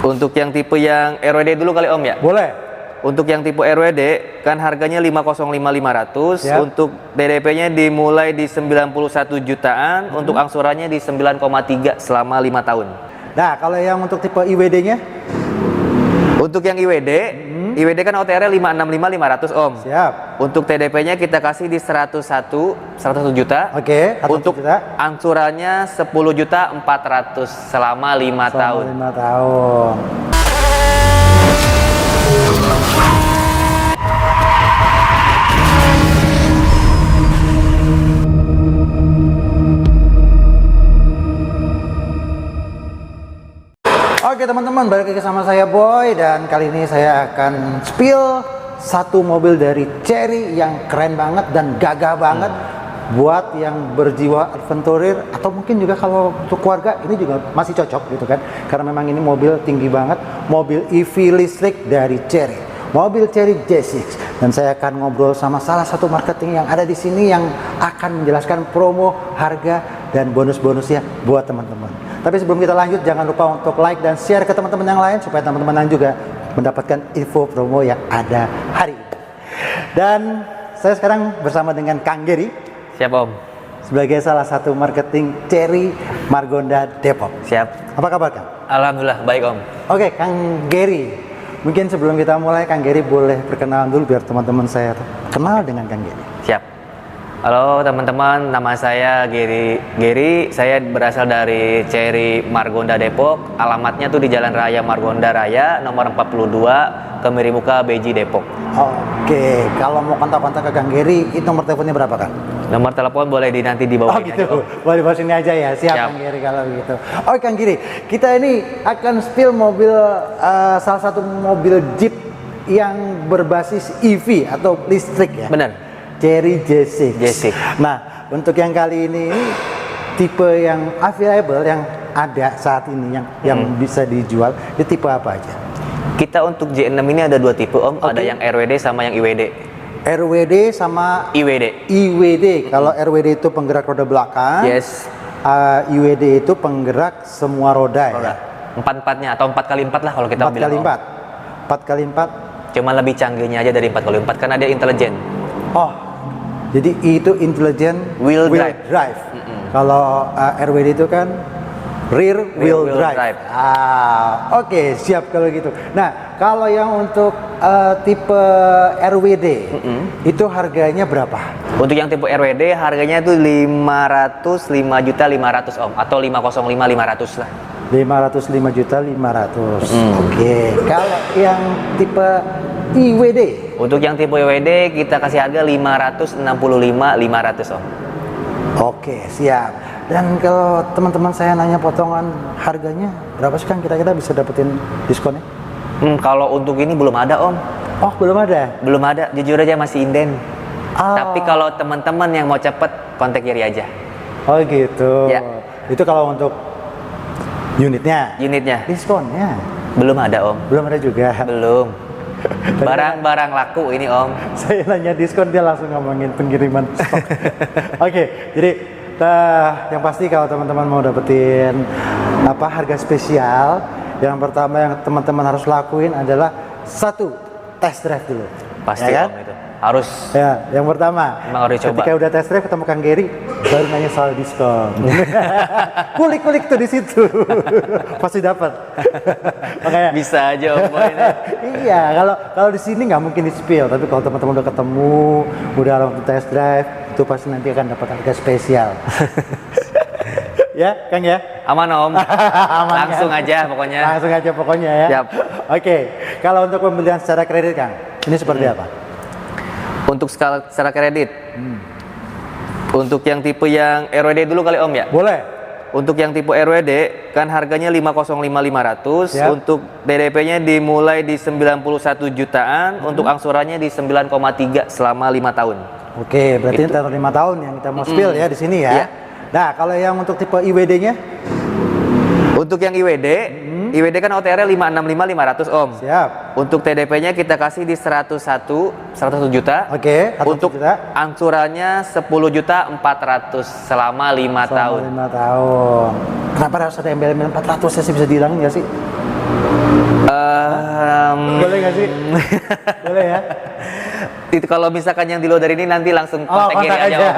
Untuk yang tipe yang RWD dulu kali Om ya? Boleh. Untuk yang tipe RWD kan harganya 505.500. Siap. Untuk DDP-nya dimulai di 91 jutaan, untuk angsurannya di 9,3 selama 5 tahun. Nah, kalau yang untuk tipe IWD-nya? Untuk yang IWD, IWD kan OTR-nya 565.500 Om. Siap. Untuk TDP-nya kita kasih di 101 juta. Oke, 101 Untuk juta. angsurannya 10.400.000 selama 5 tahun. 5 tahun. Oke teman-teman, balik lagi sama saya Boy, dan kali ini saya akan spill satu mobil dari Chery yang keren banget dan gagah banget buat yang berjiwa adventurer, atau mungkin juga kalau untuk keluarga ini juga masih cocok gitu kan, karena memang ini mobil tinggi banget, mobil EV listrik dari Chery, mobil Chery J6. Dan saya akan ngobrol sama salah satu marketing yang ada di sini yang akan menjelaskan promo, harga, dan bonus-bonusnya buat teman-teman. Tapi sebelum kita lanjut, jangan lupa untuk like dan share ke teman-teman yang lain supaya teman-teman yang juga mendapatkan info promo yang ada hari ini. Dan saya sekarang bersama dengan Kang Gary. Siap Om. Sebagai salah satu marketing Chery Margonda Depok. Siap. Apa kabar Kang? Alhamdulillah baik Om. Oke, Kang Gary. Mungkin sebelum kita mulai, Kang Gary boleh perkenalan dulu biar teman-teman saya kenal dengan Kang Gary. Siap. Halo teman-teman, nama saya Gary. Saya berasal dari Chery Margonda Depok. Alamatnya tuh di Jalan Raya Margonda Raya, nomor 42, Kemirimuka, Beji, Depok. Oke, kalau mau kontak-kontak ke Kang Gary, itu nomor teleponnya berapa Kang? Nomor telepon boleh nanti di bawah. Oh gitu, boleh di bawah sini aja ya. Siap. Kang Gary kalau gitu. Oke Kang Gary, kita ini akan spill mobil, salah satu mobil Jeep yang berbasis EV atau listrik ya. Benar. Chery J6. Nah, untuk yang kali ini tipe yang available yang ada saat ini yang bisa dijual, itu tipe apa aja? Kita untuk J6 ini ada dua tipe Om, ada yang RWD sama yang IWD. RWD sama IWD. IWD. Kalau RWD itu penggerak roda belakang. Yes. IWD itu penggerak semua roda. Ya? Empat-empatnya atau 4x4 lah kalau kita bilang. 4x4. 4x4. Cuma lebih canggihnya aja dari 4x4 karena dia intelijen. Oh, jadi itu intelligent wheel drive. Kalau RWD itu kan rear wheel drive. Oke, siap kalau gitu. Nah, kalau yang untuk tipe RWD itu harganya berapa? Untuk yang tipe RWD harganya itu 505.500 Om, atau 505.500 lah. 505.500. Oke. Kalau yang tipe IWD? Untuk yang tipe IWD kita kasih harga 565.500 Om. Oke, siap. Dan kalau teman-teman saya nanya potongan harganya berapa sih Kang, kira-kira bisa dapetin diskonnya? Kalau untuk ini belum ada Om. Oh, belum ada? Belum ada, jujur aja masih inden. Tapi kalau teman-teman yang mau cepet, kontak Gary aja. Oh gitu. Ya. Itu kalau untuk unitnya? Diskonnya? Belum ada Om. Belum ada juga? Belum. Barang-barang laku ini Om. Saya nanya diskon, dia langsung ngomongin pengiriman stok. Oke, jadi yang pasti kalau teman-teman mau dapetin harga spesial, yang pertama yang teman-teman harus lakuin adalah satu, test drive dulu. Pasti ya, Om itu. Harus. Ya, yang pertama. Emang harus coba. Ketika udah test drive ketemu Kang Gary, baru nanya soal diskon. Kulik-kulik tuh di situ. Pasti dapat. Makanya Bisa aja Om. iya, kalau di sini nggak mungkin di-spill, tapi kalau teman-teman udah ketemu, udah langsung test drive, itu pasti nanti akan dapat harga spesial. Ya, Kang ya? Aman Om. Aman, Langsung kan? aja pokoknya. Langsung aja pokoknya ya. Yap. Oke, kalau untuk pembelian secara kredit Kang, ini seperti apa? Untuk secara kredit. Untuk yang tipe yang RWD dulu kali Om ya? Boleh. Untuk yang tipe RWD kan harganya 505.500. Siap. Untuk DDP-nya dimulai di 91 jutaan, untuk angsurannya di 9,3 selama 5 tahun. Oke, berarti Itu. antara 5 tahun yang kita mau spill ya di sini ya. Iya. Nah, kalau yang untuk tipe IWD-nya? Untuk yang IWD, IWD kan OTR-nya 565.500 Om. Siap. Untuk TDP-nya kita kasih di 101 juta. Oke, 1 Untuk juta. angsurannya 10.400.000 selama 5 tahun. 5 tahun. Kenapa harus ada embel-embel 400 ya sih, bisa dihilangin nggak sih? Boleh nggak sih? Boleh ya? Itu kalau misalkan yang di luar dari ini nanti langsung kontak Gary aja, Om.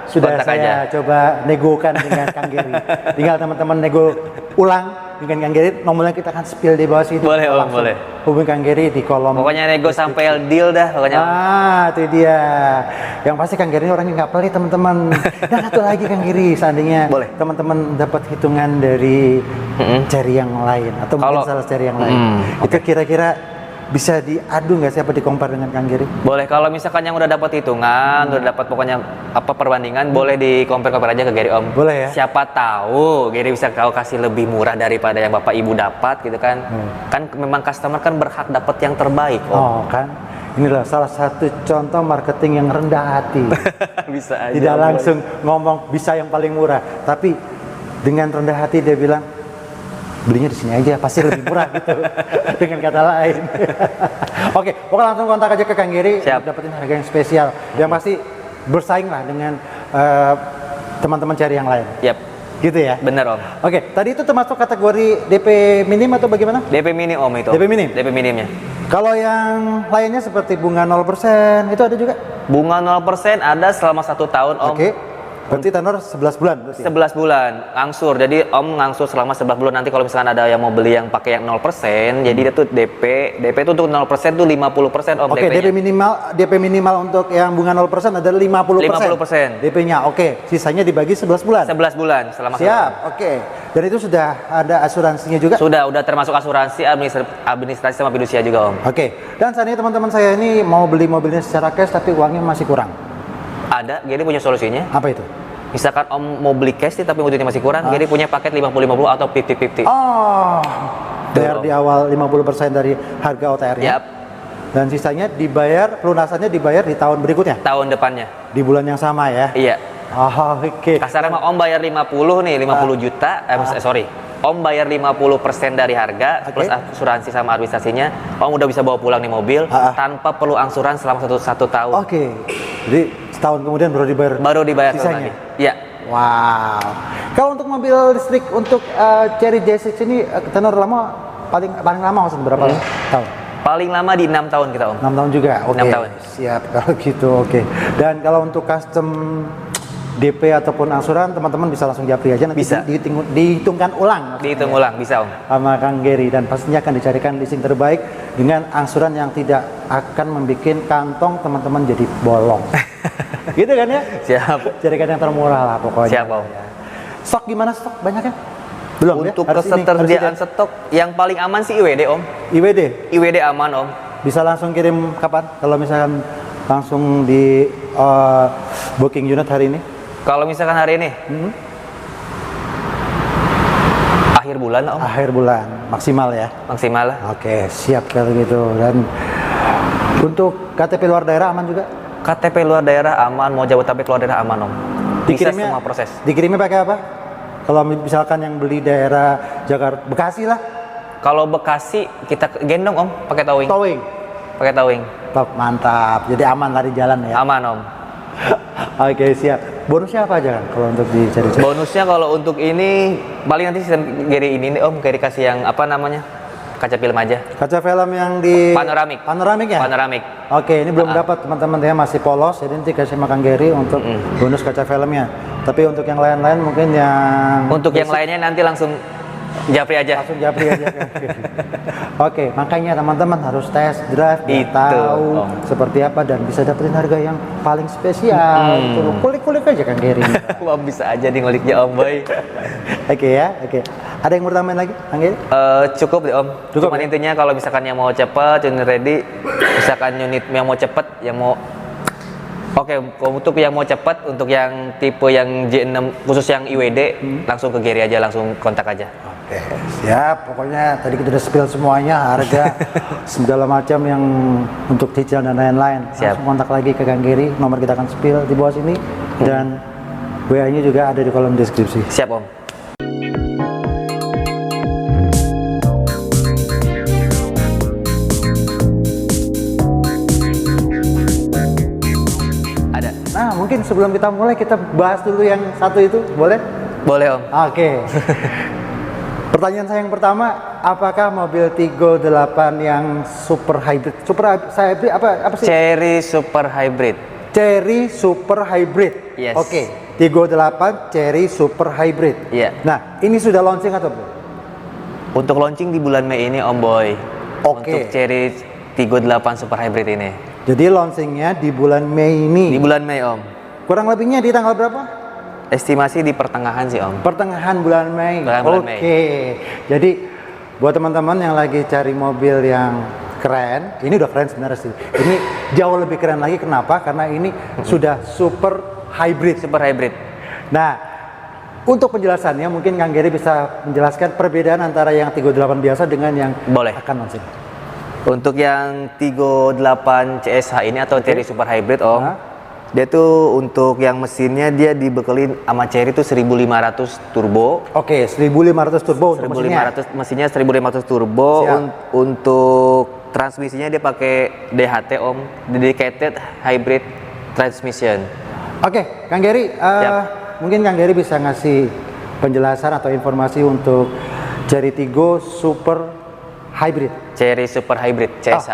Sudah Kontak saya coba negokan dengan Kang Gary. Tinggal teman-teman nego ulang dengan Kang Gary. Nomornya kita akan spill di bawah sini. Boleh, Om, Langsung boleh. hubungi Kang Gary di kolom. Pokoknya nego sampai deal dah pokoknya. Itu dia. Yang pasti Kang Gary orangnya nggak pelit teman-teman. Dan satu lagi Kang Gary, seandainya Boleh. teman-teman dapat hitungan dari cari yang lain atau mungkin salah cari yang lain, itu kira-kira bisa diadu nggak sih, apa di-compare dengan Kang Gary? Boleh, kalau misalkan yang udah dapat hitungan, udah dapat pokoknya apa perbandingan, boleh di compare aja ke Gary, Om. Boleh ya? Siapa tahu Gary bisa kau kasih lebih murah daripada yang Bapak Ibu dapat gitu kan. Kan memang customer kan berhak dapat yang terbaik, Om. Oh kan, inilah salah satu contoh marketing yang rendah hati. Bisa aja. Tidak Om, langsung ngomong bisa yang paling murah, tapi dengan rendah hati dia bilang belinya di sini aja pasti lebih murah gitu. Dengan kata lain. Oke, pokoknya langsung kontak aja ke Kang Gary untuk dapetin harga yang spesial. Yang pasti bersaing lah dengan teman-teman cari yang lain. Yap. Gitu ya? Bener, Om. Oke, tadi itu termasuk kategori DP minim atau bagaimana? DP minim, Om, itu. DP minim? DP minimnya. Kalau yang lainnya seperti bunga 0% itu ada juga? Bunga 0% ada selama 1 tahun, Om. Oke. Berarti tenor 11 bulan berarti? 11 bulan ngangsur, jadi Om ngangsur selama 11 bulan. Nanti kalau misalkan ada yang mau beli yang pakai yang 0%, jadi dia tuh DP itu untuk 0% tuh 50% Om. Oke, DP minimal untuk yang bunga 0% adalah 50%. 50%. DP-nya, oke. Sisanya dibagi 11 bulan? 11 bulan selama Siap, oke. Dan itu sudah ada asuransinya juga? Udah termasuk asuransi, administrasi sama fidusia juga, Om. Oke, dan saat ini teman-teman saya ini mau beli mobilnya secara cash tapi uangnya masih kurang. Ada, jadi punya solusinya. Apa itu? Misalkan Om mau beli cash nih tapi budgetnya masih kurang, jadi punya paket 50-50 atau 50-50. Oh, bayar di awal 50% dari harga OTR-nya. Yap. Dan sisanya dibayar, pelunasannya dibayar di tahun berikutnya? Tahun depannya. Di bulan yang sama ya? Iya. Oh, oke. Kasarnya mah Om bayar 50 nih, 50 juta, sorry. Om bayar 50% dari harga plus asuransi sama administrasinya. Om udah bisa bawa pulang nih mobil tanpa perlu angsuran selama satu tahun. Oke. Jadi setahun kemudian baru dibayar sisanya. Iya. Wow. Kalau untuk mobil listrik untuk Chery J6 ini tenor lama paling lama maksud berapa tahun? Paling lama di 6 tahun kita, Om. 6 tahun juga. Oke. 6 tahun. Siap kalau gitu. Oke. Dan kalau untuk custom DP ataupun angsuran, teman-teman bisa langsung japri aja, nanti bisa dihitungkan ulang. Dihitung ulang, bisa, Om. Sama Kang Gary, dan pastinya akan dicarikan leasing terbaik dengan angsuran yang tidak akan membuat kantong teman-teman jadi bolong. Gitu kan ya? Siap. Carikan yang termurah lah pokoknya. Siap, Om. Stok gimana, stok banyaknya? Belum untuk ya? ketersediaan stok yang paling aman sih IWD, Om. IWD aman, Om. Bisa langsung kirim kapan? Kalau misalkan langsung di booking unit hari ini? Kalau misalkan hari ini, akhir bulan, Om. Akhir bulan, maksimal ya? Maksimal lah. Oke, siap kalau gitu. Dan untuk KTP luar daerah aman juga? KTP luar daerah aman, mau Jabodetabek luar daerah aman, Om. Bisa semua proses. Dikirimnya pakai apa? Kalau misalkan yang beli daerah Jakarta, Bekasi lah. Kalau Bekasi kita gendong, Om, pakai towing. Pakai towing. Top, mantap. Jadi aman lari jalan ya? Aman, Om. Oke, siap. Bonusnya apa aja kan kalau untuk dicari? Bonusnya kalau untuk ini paling nanti sistem Gary ini nih, Om, Gary kasih yang apa namanya? Kaca film aja. Kaca film yang di panoramik. Panoramik ya? Panoramik. Oke, ini belum dapat teman-teman, dia masih polos, jadi nanti kasih makan Gary untuk bonus kaca filmnya. Tapi untuk yang lain-lain mungkin yang yang lainnya nanti langsung japri aja. Langsung japri aja. Oke, makanya teman-teman harus test drive, biar tahu seperti apa dan bisa dapetin harga yang paling spesial. Kulik-kulik aja kan Gary. Wah, bisa aja di nguliknya, Om Boy. Oke ya, oke. Ada yang mau tambahin lagi, Kang Gary? Cukup deh, Om. Cuman intinya kalau misalkan yang mau cepet, unit ready, misalkan unit yang mau cepet, yang mau untuk yang mau cepet, untuk yang tipe yang J6 khusus yang IWD, langsung ke Gary aja, langsung kontak aja. Oke, siap. Pokoknya tadi kita udah spill semuanya, harga segala macam yang untuk cicilan dan lain-lain. Langsung kontak lagi ke Kang Gary, nomor kita akan spill di bawah sini dan WA-nya juga ada di kolom deskripsi. Siap, Om. Ada. Nah, mungkin sebelum kita mulai kita bahas dulu yang satu itu, boleh? Boleh, Om. Oke. Pertanyaan saya yang pertama, apakah mobil Tigo 8 yang super hybrid? Hybrid apa sih? Cherry Super Hybrid. Cherry Super Hybrid. Yes. Oke, Tigo 8 Cherry Super Hybrid. Iya. Nah, ini sudah launching atau belum? Untuk launching di bulan Mei ini Om Boy. Oke. Untuk Cherry Tigo 8 Super Hybrid ini. Jadi launchingnya di bulan Mei ini. Di bulan Mei Om. Kurang lebihnya di tanggal berapa? Estimasi di pertengahan sih Om. Pertengahan bulan Mei. Bulan Mei. Oke. Jadi buat teman-teman yang lagi cari mobil yang keren, ini udah keren sebenarnya sih. Ini jauh lebih keren lagi. Kenapa? Karena ini sudah super hybrid. Super Hybrid. Nah, untuk penjelasannya mungkin Kang Gary bisa menjelaskan perbedaan antara yang Tigo 8 biasa dengan yang Boleh. akan launching. Untuk yang Tigo 8 CSH ini atau Cherry Super Hybrid Om. Hah? Dia tuh untuk yang mesinnya dia dibekelin sama Cherry tuh 1500 turbo. Oke, 1500 turbo untuk mesinnya. 1500 mesinnya 1500 turbo. Siap. Untuk transmisinya dia pakai DHT Om, dedicated hybrid transmission. Oke, Kang Gary, mungkin Kang Gary bisa ngasih penjelasan atau informasi untuk Cherry Tigo Super Hybrid. Cherry Super Hybrid CSH.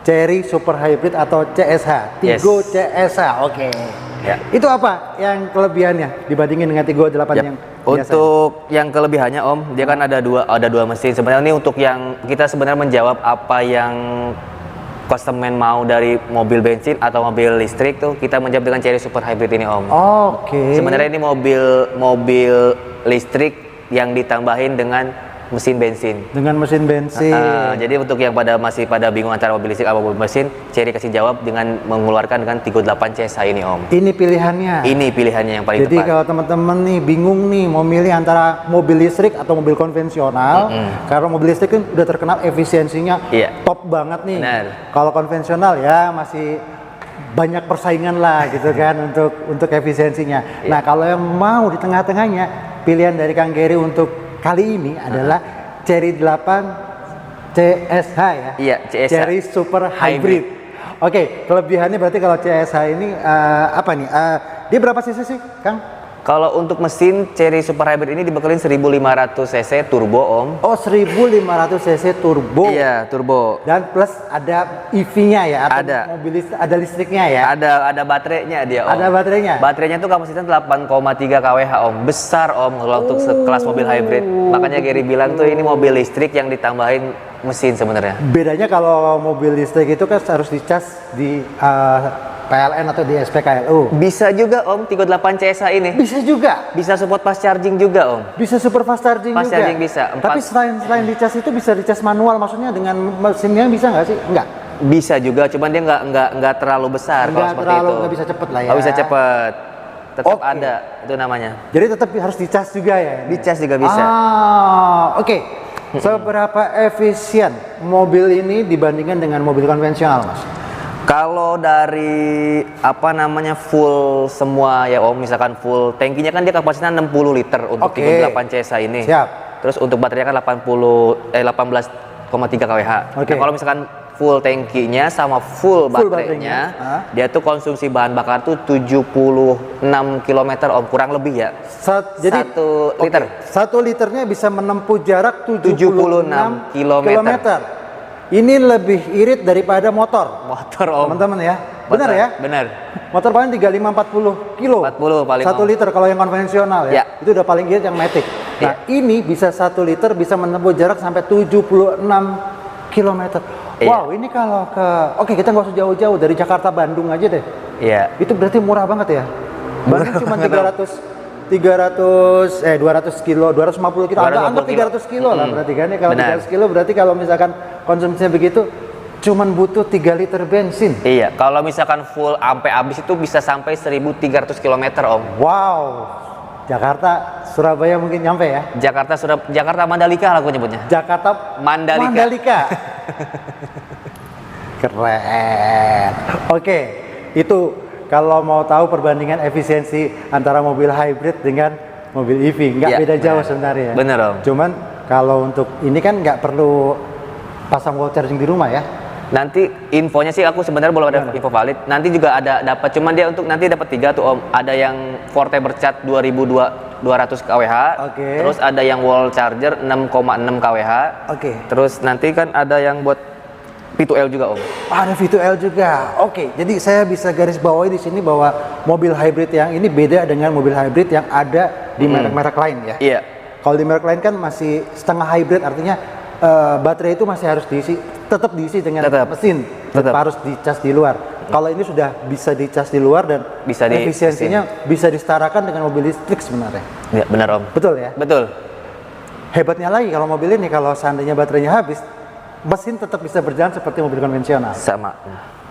Cherry Super Hybrid atau CSH, Tigo Yes. CSH. Oke. Ya. Itu apa yang kelebihannya dibandingin dengan Tigo 8 Yap. yang biasa? Untuk yang kelebihannya Om, dia kan ada dua mesin. Sebenarnya ini untuk yang kita sebenarnya menjawab apa yang konsumen mau dari mobil bensin atau mobil listrik tuh kita menjawab dengan Cherry Super Hybrid ini Om. Oke. Sebenarnya ini mobil listrik yang ditambahin dengan mesin bensin. Dengan mesin bensin. Jadi untuk yang masih pada bingung antara mobil listrik atau mobil mesin, Cherry kasih jawab dengan mengeluarkan dengan Tigo 8 CSH ini Om. Ini pilihannya. Ini pilihannya yang paling Jadi tepat. kalau teman-teman nih bingung nih mau milih antara mobil listrik atau mobil konvensional, karena mobil listrik kan udah terkenal efisiensinya Iya. top banget nih. Benar. Kalau konvensional ya masih banyak persaingan lah gitu kan untuk efisiensinya. Nah, kalau yang mau di tengah-tengahnya, pilihan dari Kang Gary untuk kali ini adalah Cherry 8 CSH ya. Iya, CSH. Cherry Super Hybrid. Oke, kelebihannya berarti kalau CSH ini apa nih? Dia berapa cc sih, Kang? Kalau untuk mesin Cherry Super Hybrid ini dibekelin 1500 cc turbo Om. Oh, 1500 cc turbo. Iya, turbo. Dan plus ada EV-nya ya, atau Ada. ada listriknya ya. Ada baterainya dia Om. Ada baterainya. Baterainya tuh kapasitasnya 8,3 kWh Om. Besar Om kalau untuk sekelas mobil hybrid. Makanya Gary bilang tuh ini mobil listrik yang ditambahin mesin sebenarnya. Bedanya kalau mobil listrik itu kan harus dicas di PLN atau di SPKLU. Bisa juga Om Tigo 8 CSH ini. Bisa juga. Bisa support fast charging juga Om. Bisa super fast charging Fast juga. charging bisa, Tapi selain dicas itu bisa dicas manual, maksudnya dengan mesinnya bisa nggak sih? Enggak. Bisa juga, cuman dia nggak terlalu besar kalau seperti itu. Nggak bisa cepet lah ya. Nggak bisa cepet. Tetap Oke. ada itu namanya. Jadi tetap harus dicas juga ya. Dicas juga bisa. Oke. Seberapa efisien mobil ini dibandingkan dengan mobil konvensional, Mas? Kalau dari full semua ya Om, misalkan full tangkinya kan dia kapasitasnya 60 liter untuk Oke. Tigo 8 CSH ini. Siap. Terus untuk baterainya kan 18,3 kWh. Oke. Nah, kalau misalkan full tangkinya sama full baterainya, baterainya, dia tuh konsumsi bahan bakar tuh 76 km Om, kurang lebih ya. Jadi 1 liter. 1 liternya bisa menempuh jarak 76 kilometer. Ini lebih irit daripada motor. Motor Om. Teman-teman ya. Benar Motor, ya? Benar. Motor paling 35-40 kilo. 40 paling 1 Om. liter kalau yang konvensional ya. Ya. Itu udah paling irit yang Matic. Nah, ini bisa 1 liter bisa menempuh jarak sampai 76 kilometer. Iya. Wow, ini kalau Oke, kita nggak usah jauh-jauh, dari Jakarta Bandung aja deh. Iya. Itu berarti murah banget ya. Bandung cuma 200 kilo, 250 kilo, 250 anggap 300 kilo lah berarti kan ya. Kalau Benar. 300 kilo berarti kalau misalkan konsumsinya begitu cuman butuh 3 liter bensin. Iya, kalau misalkan full sampai habis itu bisa sampai 1300 km Om. Wow. Jakarta, Surabaya mungkin nyampe ya. Jakarta Mandalika lah aku nyebutnya. Jakarta Mandalika. Keren. Oke, itu kalau mau tahu perbandingan efisiensi antara mobil hybrid dengan mobil EV, nggak Ya, beda jauh benar. sebenarnya. Bener Om. Cuman kalau untuk ini kan nggak perlu pasang wall charging di rumah ya. Nanti infonya sih aku sebenarnya belum ada info valid. Nanti juga ada dapat, cuman dia untuk nanti dapat 3 tuh Om. Ada yang Forte bercat 200 kWh. Oke. Terus ada yang wall charger 6,6 kWh. Oke. Terus nanti kan ada yang buat V2L juga Om. Ada V2L juga. Oke, jadi saya bisa garis bawahi di sini bahwa mobil hybrid yang ini beda dengan mobil hybrid yang ada di merek-merek lain ya. Iya. Kalau di merek lain kan masih setengah hybrid, artinya baterai itu masih harus diisi, tetap diisi dengan mesin, tetap harus dicas di luar. Kalau ini sudah bisa dicas di luar dan Bisa efisiensinya bisa disetarakan dengan mobil listrik sebenarnya. Iya, benar Om. Betul ya? Betul. Hebatnya lagi kalau mobil ini kalau seandainya baterainya habis, mesin tetap bisa berjalan seperti mobil konvensional. Sama.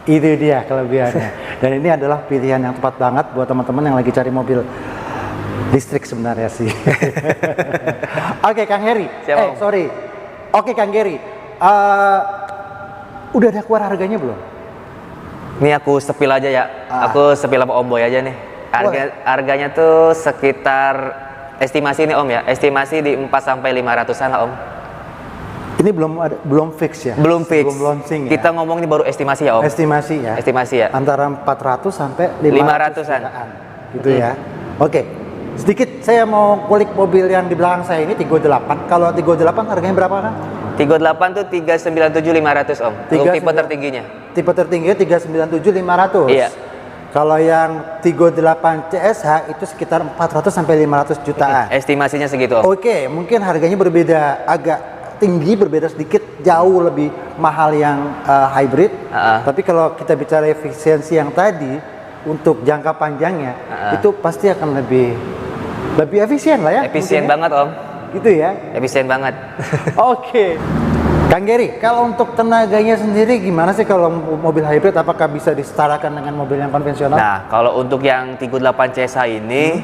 Itu dia kelebihannya. Dan ini adalah pilihan yang tepat banget buat teman-teman yang lagi cari mobil listrik sebenarnya sih. Oke, Kang Heri. Siap, Om. Sorry. Oke, Kang Heri. Udah ada keluar harganya belum? Ini aku sepil aja ya. Aku sepil sama Om Boy aja nih. Harganya tuh sekitar estimasi nih Om ya. Estimasi di 4 sampai 500-an lah Om. Ini belum fix ya? Belum fix. Belum launching ya? Kita ngomong ini baru estimasi ya Om. Estimasi ya? Estimasi ya. Antara 400 sampai 500-an. Gitu ya. Oke. Sedikit saya mau kulik mobil yang di belakang saya ini Tigo 8. Kalau Tigo 8 harganya berapa kan? Tigo 8 tuh 397.500 Om. Untuk tipe tertingginya. Tipe tertingginya 397.500. Iya. Kalau yang Tigo 8 CSH itu sekitar 400 sampai 500 jutaan. Estimasinya segitu Om. Oke, mungkin harganya berbeda, agak tinggi, berbeda sedikit, jauh lebih mahal yang hybrid. Tapi kalau kita bicara efisiensi yang tadi untuk jangka panjangnya itu pasti akan lebih efisien lah ya. Efisien banget Om. Gitu ya. Efisien banget. Oke. Kang Gary, kalau untuk tenaganya sendiri gimana sih kalau mobil hybrid, apakah bisa disetarakan dengan mobil yang konvensional? Nah, kalau untuk yang Tigo 8 CSH ini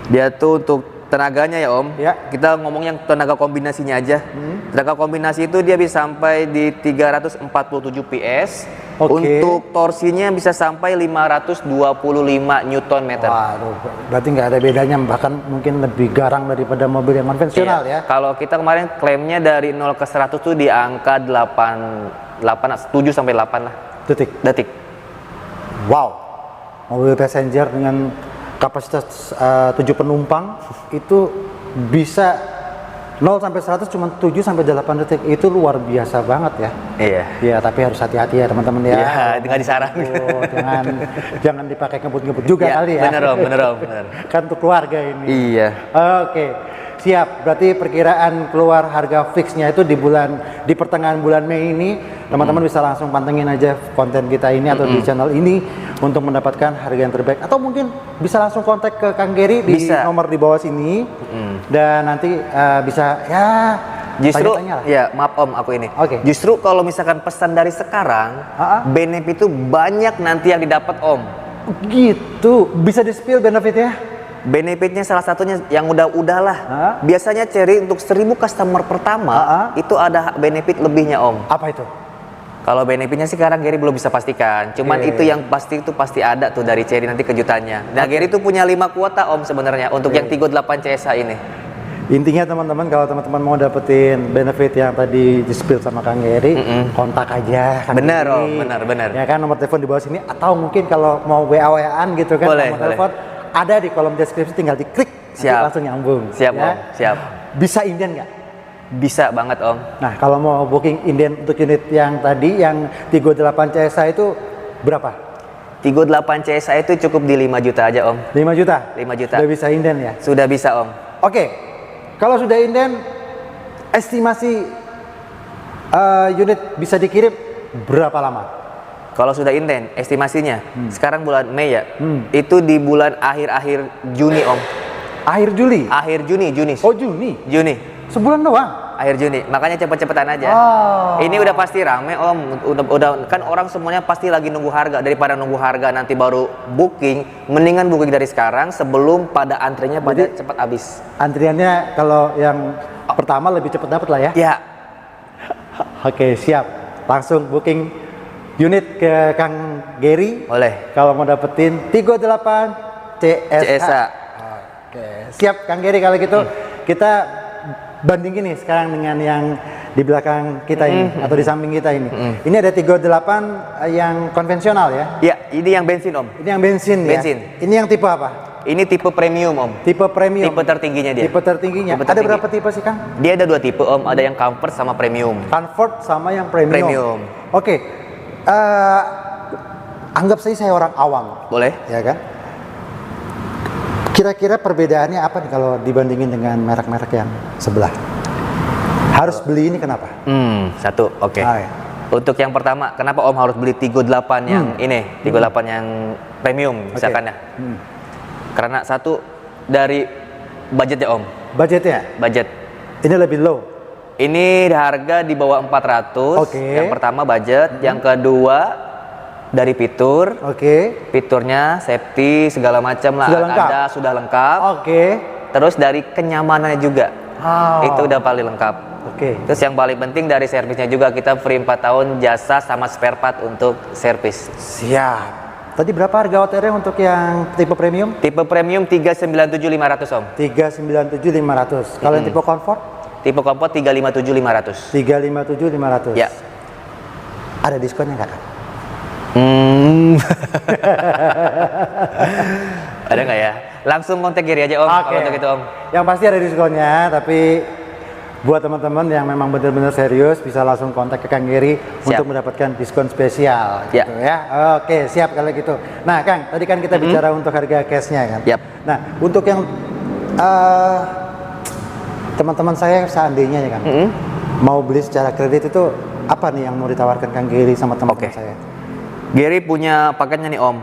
dia tuh untuk tenaganya ya Om. Ya. Kita ngomong yang tenaga kombinasinya aja. Tenaga kombinasi itu dia bisa sampai di 347 PS. Oke. Untuk torsinya bisa sampai 525 Newton meter. Waduh, berarti nggak ada bedanya, bahkan mungkin lebih garang daripada mobil yang konvensional ya. Kalau kita kemarin klaimnya dari 0 ke 100 tuh di angka 7 sampai 8 lah detik. Wow. Mobil passenger dengan kapasitas 7 penumpang itu bisa 0 sampai 100 cuma 7 sampai 8 detik. Itu luar biasa banget ya. Iya. Ya, tapi harus hati-hati ya teman-teman ya. Iya, nggak disarankan. Jangan dipakai ngebut-ngebut juga Ya, kali ya. bener Om, bener. Kan untuk keluarga ini. Iya. Oke. Siap. Berarti perkiraan keluar harga fixnya itu di pertengahan bulan Mei ini. Teman-teman bisa langsung pantengin aja konten kita ini atau di channel ini untuk mendapatkan harga yang terbaik. Atau mungkin bisa langsung kontak ke Kang Gary di nomor di bawah sini. Dan nanti bisa ya Justru tanya-tanya lah. ya maaf Om aku ini. Oke. Justru kalau misalkan pesan dari sekarang, benefit itu banyak nanti yang didapat Om. Gitu. Bisa di-spill benefitnya? Benefitnya salah satunya yang udahlah. Biasanya Cherry untuk 1000 customer pertama itu ada benefit lebihnya Om. Apa itu? Kalau benefitnya sih sekarang Gary belum bisa pastikan. Cuman itu yang pasti ada tuh dari Cherry nanti kejutannya. Nah Gary tuh punya 5 kuota Om sebenarnya untuk yang Tigo 8 CSH ini. Intinya teman-teman, kalau teman-teman mau dapetin benefit yang tadi di-spill sama Kang Gary, kontak aja Kang Bener Gary. Om, bener. Ya kan, nomor telepon di bawah sini, atau mungkin kalau mau WA-WA-an gitu kan, Boleh. nomor telepon ada di kolom deskripsi, tinggal diklik, nanti langsung nyambung. Siap ya. Om, siap. Bisa inden nggak? Bisa banget Om. Nah, kalau mau booking inden untuk unit yang tadi, yang Tigo 8 CSA itu berapa? Tigo 8 CSA itu cukup di 5 juta aja Om. 5 juta? 5 juta. Sudah bisa inden ya? Sudah bisa Om. Oke, kalau sudah inden, estimasi unit bisa dikirim berapa lama? Kalau sudah inden, estimasinya sekarang bulan Mei ya, itu di bulan akhir Juni Om. Akhir Juli? Akhir Juni. Oh Juni? Juni. Sebulan doang? Akhir Juni, makanya cepet-cepetan aja. Ini udah pasti rame Om, udah kan orang semuanya pasti lagi nunggu harga. Daripada nunggu harga nanti baru booking, mendingan booking dari sekarang sebelum pada antrinya pada cepat habis. Antriannya kalau yang pertama lebih cepat dapat lah ya? Ya. Oke, siap. Langsung booking unit ke Kang Gary. Boleh. Kalau mau dapetin Tigo 8 CSA. Oke, siap Kang Gary kalau gitu. Kita bandingin nih sekarang dengan yang di belakang kita ini atau di samping kita ini. Ini ada Tigo 8 yang konvensional ya? Ya, ini yang bensin Om. Ini yang bensin ya? Bensin. Ini yang tipe apa? Ini tipe premium om. Tipe premium. Tipe tertingginya dia. Tipe tertingginya. Tipe Ada tertinggi. berapa tipe sih Kang? Dia ada 2 tipe om. Ada yang comfort sama premium. Comfort sama yang premium. Premium. Oke. Anggap saja saya orang awam, Boleh? ya kan? Kira-kira perbedaannya apa nih kalau dibandingin dengan merek-merek yang sebelah? Harus beli ini kenapa? Satu. Oke. Ah, ya. Untuk yang pertama, kenapa om harus beli Tigo 8 yang ini? Tigo 8 yang premium misalkan ya. Karena satu dari budgetnya om. Budgetnya? Budget. Ini lebih low. Ini harga di bawah 400. Oke. Yang pertama budget, yang kedua dari fitur. Fiturnya safety segala macam lah Sudah lengkap? ada, sudah lengkap. Oke. Terus dari kenyamanannya juga. Itu udah paling lengkap. Oke. Terus yang paling penting dari servisnya juga, kita free 4 tahun jasa sama spare part untuk servis. Siap. Tadi berapa harga OTR untuk yang tipe premium? Tipe premium 397.500 om. 397.500. Kalau yang tipe comfort? Tipe comfort 357.500. 357.500. Ya. Ada diskonnya nggak Kang? Ada nggak ya? Langsung kontak Giri aja om. Kalau untuk itu om. Yang pasti ada diskonnya, tapi buat teman-teman yang memang benar-benar serius bisa langsung kontak ke Kang Giri untuk mendapatkan diskon spesial gitu ya. Oke, siap kalau gitu. Nah, Kang, tadi kan kita bicara untuk harga cashnya kan. Nah, untuk yang teman-teman saya seandainya ya kan mau beli secara kredit itu apa nih yang mau ditawarkan Kang Giri sama teman-teman saya? Giri punya paketnya nih om.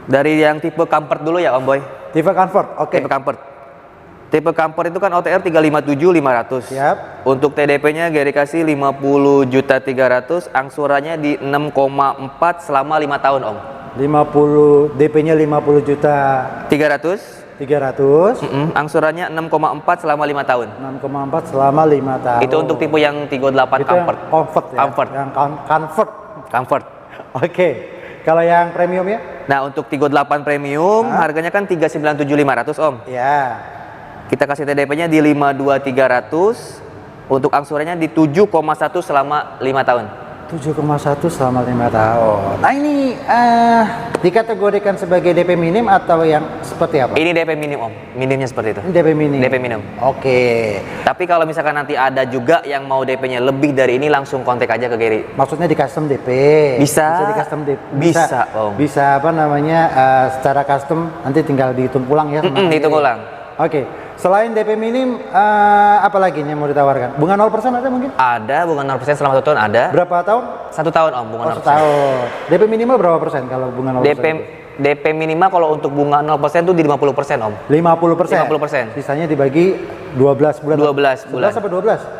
Dari yang tipe comfort dulu ya om boy. Tipe comfort, oke. Tipe comfort. Tipe comfort itu kan OTR 357.500. Siap. Untuk TDP-nya Giri kasih 50.300.000, angsurannya di 6,4 selama 5 tahun om. 50 DP-nya 50 juta 300. 300. Angsurannya 6,4 selama 5 tahun. 6,4 selama 5 tahun. Itu untuk tipe yang Tigo 8 itu comfort. Yang comfort ya. Comfort. Yang comfort. Comfort. Oke. Kalau yang premium ya? Nah, untuk Tigo 8 premium harganya kan 397.500 om. Ya. Kita kasih TDP-nya di 52.300. Untuk angsurannya di 7,1 selama 5 tahun. 7,1 selama 5 tahun. Nah ini dikategorikan sebagai DP minim atau yang seperti apa? Ini DP minim om, minimnya seperti itu. Ini DP minim. DP minim. Oke. Tapi kalau misalkan nanti ada juga yang mau DP-nya lebih dari ini, langsung kontak aja ke Giri. Maksudnya di custom DP. Bisa. Bisa di custom DP. Bisa om. Bisa apa namanya secara custom nanti tinggal dihitung ulang ya. Dihitung ulang. Oke. Selain DP minim, apa lagi yang mau ditawarkan? Bunga 0% ada mungkin? Ada bunga 0% selama 1 tahun ada. Berapa tahun? 1 tahun om bunga 0%. 1 tahun. DP minimal berapa persen kalau bunga 0%? DP minimal kalau untuk bunga 0% itu di 50% om. 50%? 50%. Sisanya dibagi 12 bulan? 12 bulan. 11 sampai 12?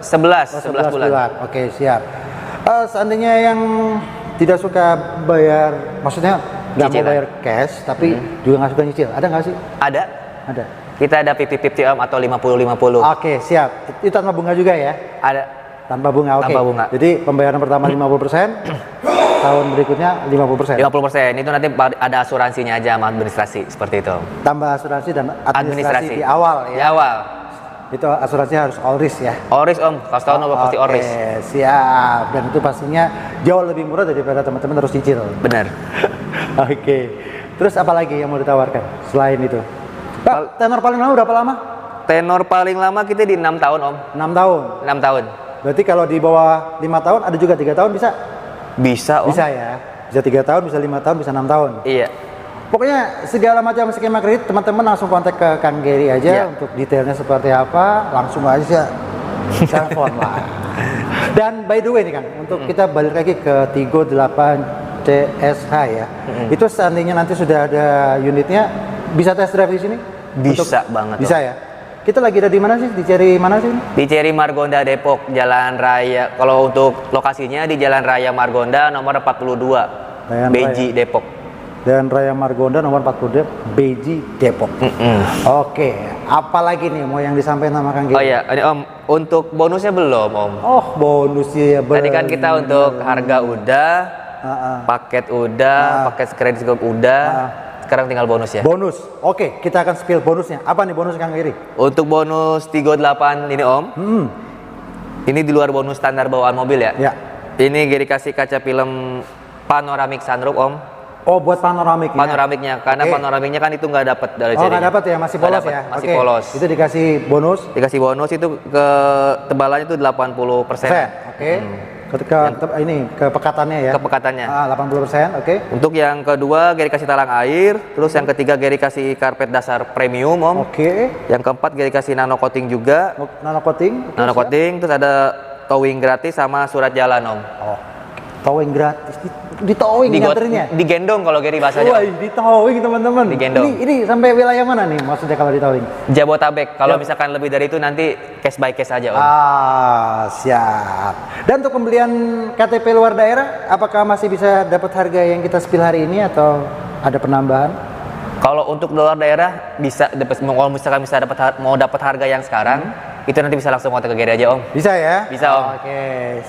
11 bulan. Oke, siap. Seandainya yang tidak suka bayar, maksudnya nggak mau bayar cash, tapi juga nggak suka nyicil, ada nggak sih? Ada. Ada. Kita ada 50-50 om atau 50-50. Oke, siap. Itu tanpa bunga juga ya? Ada. Tanpa bunga, oke. Tanpa bunga. Jadi pembayaran pertama 50%, tahun berikutnya 50%. 50%. Itu nanti ada asuransinya aja sama administrasi, seperti itu. Tambah asuransi dan administrasi di awal ya? Di awal. Itu asuransi harus all risk ya? All risk om, kalau tahun pasti all risk. Siap. Dan itu pastinya jauh lebih murah daripada teman-teman harus cicil. Benar. Oke. Terus apa lagi yang mau ditawarkan selain itu? Pak, tenor paling lama berapa lama? Tenor paling lama kita di 6 tahun om. 6 tahun. 6 tahun. Berarti kalau di bawah 5 tahun ada juga 3 tahun bisa? Bisa om. Bisa ya. Bisa 3 tahun, bisa 5 tahun, bisa 6 tahun. Iya. Pokoknya segala macam skema kredit teman-teman langsung kontak ke Kang Giri aja untuk detailnya seperti apa, langsung aja telepon lah. Dan by the way nih Kang, untuk kita balik lagi ke Tigo 8 TSH ya. Itu seandainya nanti sudah ada unitnya, bisa test drive di sini? Bisa banget. Bisa ya. Kita lagi ada di mana sih? Di Cherry mana sih? Di Cherry Margonda Depok, Jalan Raya. Kalau untuk lokasinya di Jalan Raya Margonda nomor 42, Beji Depok. Dan Raya Margonda nomor 42, Beji Depok. Oke, apalagi nih mau yang disampaikan sama Kang Giri? Oh iya, ini om, untuk bonusnya belum om. Oh, bonusnya ya. Tadi kan kita untuk harga udah, paket udah, paket kredit udah. Sekarang tinggal bonus ya. Bonus. Oke, kita akan spill bonusnya. Apa nih bonus Kang Giri? Untuk bonus Tigo 8 ini om. Ini di luar bonus standar bawaan mobil ya. Ya. Ini Giri kasih kaca film panoramic sunroof om. Oh, buat panoramik ya? Panoramiknya, karena Oke. panoramiknya kan itu nggak dapat dari Oh, Cherry. nggak dapat ya, masih Nggak polos dapet, ya? masih Oke. polos. Itu dikasih bonus Dikasih bonus itu ke tebalannya itu 80%. persen. Oke. Ketika ini kepekatannya ya. Kepekatannya. 80%, oke. Untuk yang kedua Gary kasih talang air, terus yang ketiga Gary kasih karpet dasar premium Om. Oke. Yang keempat Gary kasih nano coating juga. Nano coating. Nano coating, terus ada towing gratis sama surat jalan Om. Oh. Towing gratis. Di towing nganternya. Digendong kalau Gary bahasanya. Wah, di towing teman-teman. Digendong. Ini sampai wilayah mana nih maksudnya kalau di towing? Jabotabek. Kalau misalkan lebih dari itu nanti case by case aja Om. Siap. Dan untuk pembelian KTP luar daerah, apakah masih bisa dapat harga yang kita spill hari ini atau ada penambahan? Kalau untuk luar daerah bisa kalau misalkan bisa mau dapat harga yang sekarang, itu nanti bisa langsung kontak ke Gary aja Om. Bisa ya? Bisa Om. Oke,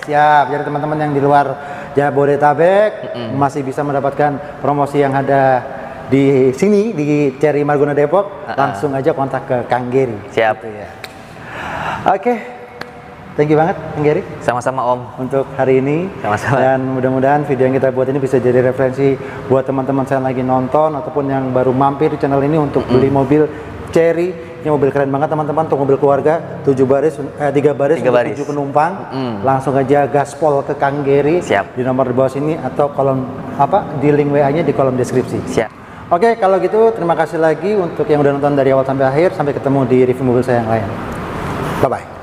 siap. Jadi teman-teman yang di luar Jabodetabek masih bisa mendapatkan promosi yang ada di sini di Cherry Margonda Depok. Langsung aja kontak ke Kang Gary. Siap. Gitu ya. Oke, thank you banget Kang Gary Sama-sama Om. untuk hari ini. Sama-sama. Dan mudah-mudahan video yang kita buat ini bisa jadi referensi buat teman-teman saya lagi nonton ataupun yang baru mampir di channel ini untuk beli mobil Cherry. Ini mobil keren banget teman-teman, untuk mobil keluarga 3 baris untuk 7 penumpang. Langsung aja gaspol ke Kang Gary. Siap. Di nomor di bawah sini atau kolom di link WA-nya di kolom deskripsi. Siap. Oke, kalau gitu terima kasih lagi untuk yang udah nonton dari awal sampai akhir. Sampai ketemu di review mobil saya yang lain. Bye bye.